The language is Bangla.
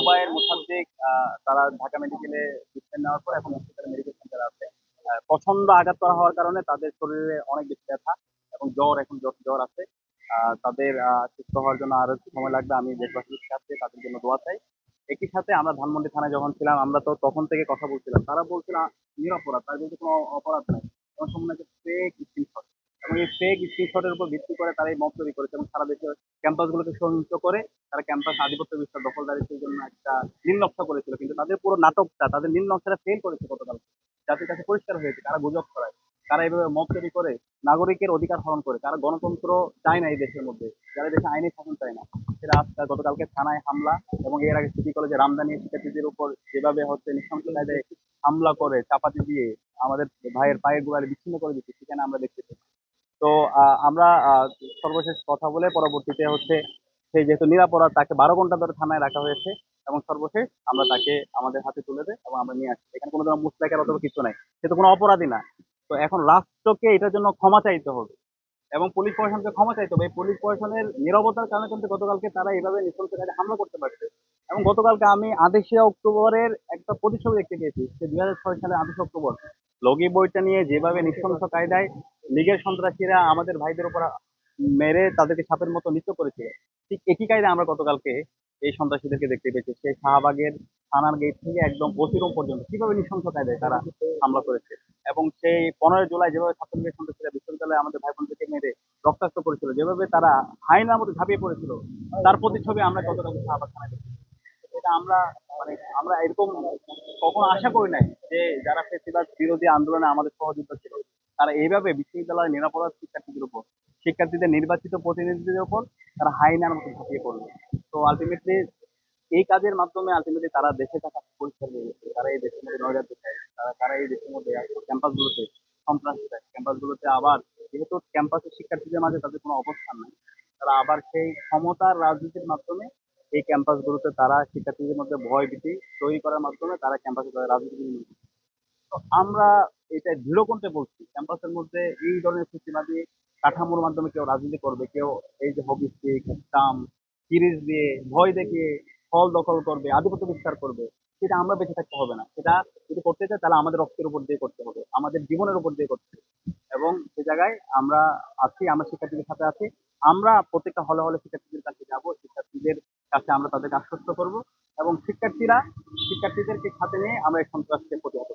জুবায়ের মোসাদ্দেক তারা ঢাকা মেডিকেলে ট্রিটমেন্ট নেওয়ার পর এখন হসপিটালে মেডিকেল সেন্টারে আছে। প্রচন্ড আঘাত করা হওয়ার কারণে তাদের শরীরে অনেক বেশি ব্যথা এবং জ্বর, এখন জ্বর আছে। তাদের সুস্থ হওয়ার জন্য আরো একটু সময় লাগবে। আমি দেশবাসীর কাছে তাদের জন্য দোয়া চাই। একই সাথে আমরা ধানমন্ডি থানায় যখন ছিলাম, আমরা তো তখন থেকে কথা বলছিলাম। তারা বলছিল নিরপরাধ, তার বিরুদ্ধে কোনো অপরাধ নাই। এবং সম্পূর্ণ একটা ফেক স্ক্রিনশট, এবং এই ফেক স্ক্রিনশটের উপর ভিত্তি করে তারা এই মব তৈরি করেছে এবং সারা দেশের ক্যাম্পাসগুলোকে সহিংস করে তারা ক্যাম্পাস আধিপত্য বিস্তার দখলদারিত্বের জন্য একটা নীল নকশা করেছিল। কিন্তু তাদের পুরো নাটকটা, তাদের নীল নকশাটা ফেল করেছে গতকাল। জাতির কাছে পরিষ্কার হয়েছে কারা গুজব ছড়ায়, কারা এইভাবে মব তৈরি করে নাগরিকের অধিকার হরণ করে, কারা গণতন্ত্র চায় না এই দেশের মধ্যে, যারা দেশে আইনি শাসন চায় না। সেটা আজকে গতকালকে থানায় হামলা এবং এর আগে সিটি কলেজে রামদানি শিক্ষার্থীদের উপর যেভাবে হচ্ছে নৃশংস কায়দায় হামলা করে চাপাতি দিয়ে আমাদের ভাইয়ের পায়ের গোড়ালি বিচ্ছিন্ন করে দিচ্ছে, সেখানে আমরা দেখতে পাই। তো আমরা সর্বশেষ কথা বলে পরবর্তীতে হচ্ছে সেই যেহেতু নিরাপরাধ, তাকে 12 ঘন্টা ধরে থানায় রাখা হয়েছে এবং সর্বশেষ আমরা তাকে আমাদের হাতে তুলে দেয় এবং আমরা নিয়ে আসি। এখানে কোনো ধরনের মুচলেখার অথবা কিছু নাই, সে তো কোনো অপরাধী না। তো এখন রাষ্ট্রকে এটার জন্য ক্ষমা চাইতে হবে এবং পুলিশ প্রশাসনকে ক্ষমা চাইতে হবে। এই পুলিশ প্রশাসনের নীরবতার কারণে কিন্তু গতকালকে তারা এইভাবে নৃশংস কাজে হামলা করতে পারছে। এবং গতকালকে আমি 28শে অক্টোবরের একটা প্রতিচ্ছবি দেখতে পেয়েছি। সে 2006 সালের 28শে অক্টোবর লগি বইটা নিয়ে যেভাবে নৃশংস কায়দায় লীগের সন্ত্রাসীরা আমাদের ভাইদের উপর মেরে তাদেরকে সাপের মতো নৃত্য করেছিল, ঠিক একই কায়দায় আমরা গতকালকে এই সন্ত্রাসীদেরকে দেখতে পেয়েছি। সেই শাহবাগের থানার গেট থেকে একদম ওসি রুম পর্যন্ত কিভাবে নৃশংস কায়দায় তারা হামলা করেছে। এবং সেই 15 জুলাই যেভাবে ছাত্রলীগের সন্ত্রাসীরা বিশ্ববিদ্যালয়ে আমাদের ভাই বোনদেরকে মেরে রক্তাক্ত করেছিল, যেভাবে তারা হায়নার মধ্যে ঝাঁপিয়ে পড়েছিল, তার প্রতিচ্ছবি আমরা গতকালকে শাহবাগ থানায় দেখেছি। এটা আমরা মানে আমরা এরকম কখনো আশা করি নাই যে যারা ফেসিবাদ বিরোধী আন্দোলনে আমাদের সহযোগিতা ছিল, তারা এইভাবে বিশ্ববিদ্যালয়ের নিরাপরাধ শিক্ষার্থীদের উপর, শিক্ষার্থীদের নির্বাচিত প্রতিনিধিদের উপর তারা হাইনার মতো ঝাঁপিয়ে পড়লো। তো আলটিমেটলি এই কাজের মাধ্যমে আলটিমেটলি তারা দেশে থাকা পরিষ্কার হয়ে গেছে, তারা এই দেশের মধ্যে নজর চায়, তারা এই দেশের মধ্যে ক্যাম্পাস গুলোতে সন্ত্রাস চায়, ক্যাম্পাস গুলোতে আবার যেহেতু ক্যাম্পাসের শিক্ষার্থীদের মাঝে তাদের কোনো অবস্থান নাই, তারা আবার সেই ক্ষমতার রাজনীতির মাধ্যমে এই ক্যাম্পাস গুলোতে তারা শিক্ষার্থীদের মধ্যে ভয় ভীতি তৈরি করার মাধ্যমে তারা ক্যাম্পাসে তাদের রাজনীতি বিনিয়োগ করছে। তো আমরা এটা দৃঢ় কণ্ঠে বলছি, ক্যাম্পাসের মধ্যে এই ধরনের সৃষ্টিবাদী কাঠামোর মাধ্যমে কেউ রাজনীতি করবে, কেউ এই যে হকি স্টিক স্টাম সিরিজ দিয়ে ভয় দেখিয়ে ফল দখল করবে, আধিপত্য বিস্তার করবে, সেটা আমরা বেঁচে থাকতে হবে না। সেটা যদি করতে চাই তাহলে আমাদের রক্তের উপর দিয়ে করতে হবে, আমাদের জীবনের উপর দিয়ে করতে হবে। এবং সে জায়গায় আমরা আছি, আমরা শিক্ষার্থীদের সাথে আছি। আমরা প্রত্যেকটা হলে হলে শিক্ষার্থীদের কাছে যাব, শিক্ষার্থীদের কাছে আমরা তাদেরকে আশ্বস্ত করব এবং শিক্ষার্থীদেরকে সাথে নিয়ে আমরা এই সন্ত্রাসকে প্রতিহত